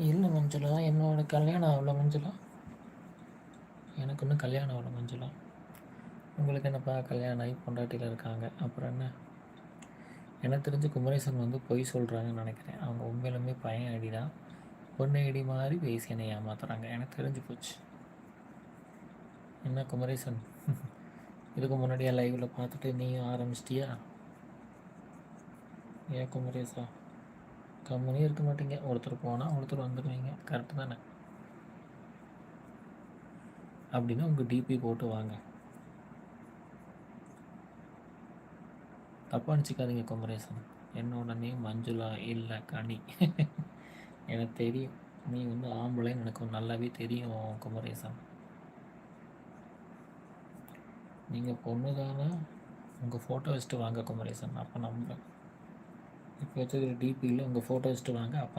இல்லை மஞ்சுளா, என்னோட கல்யாணம் ஆகல மஞ்சுளா. எனக்கு இன்னும் கல்யாணம் ஆகல மஞ்சுளா. உங்களுக்கு என்னப்பா கல்யாணம் ஆகி பொண்டாட்டியில் இருக்காங்க, அப்புறம் என்ன? எனக்கு தெரிஞ்சு குமரேசன் வந்து பொய் சொல்கிறாங்கன்னு நினைக்கிறேன். அவங்க உண்மையிலுமே பையன் ஐடி தான், பொண்ணு ஐடி மாதிரி பேசி என்னை ஏமாத்துறாங்க. எனக்கு தெரிஞ்சு போச்சு. என்ன குமரேசன், இதுக்கு முன்னாடியே லைவில் பார்த்துட்டு நீயும் ஆரம்பிச்சிட்டியா? ஏன் குமரேசா, கம்முனே இருக்க மாட்டீங்க. ஒருத்தர் போனால் ஒருத்தர் வந்துடுவீங்க, கரெக்டு தானே? அப்படின்னா உங்கள் டிபி போட்டு வாங்க. தப்பாக நினச்சிக்காதீங்க குமரேசன். என்னோட நேம் மஞ்சுளா இல்லை கனி. எனக்கு தெரியும், நீ வந்து ஆம்பளைன்னு எனக்கு நல்லாவே தெரியும் குமரேசன். நீங்கள் பொண்ணு தானே, உங்கள் ஃபோட்டோ வச்சுட்டு வாங்க குமரேசன், அப்போ நம்புகிறேன். இப்போ வச்சுருக்கிற டிபியில் உங்கள் ஃபோட்டோ வச்சுட்டு வாங்க, அப்போ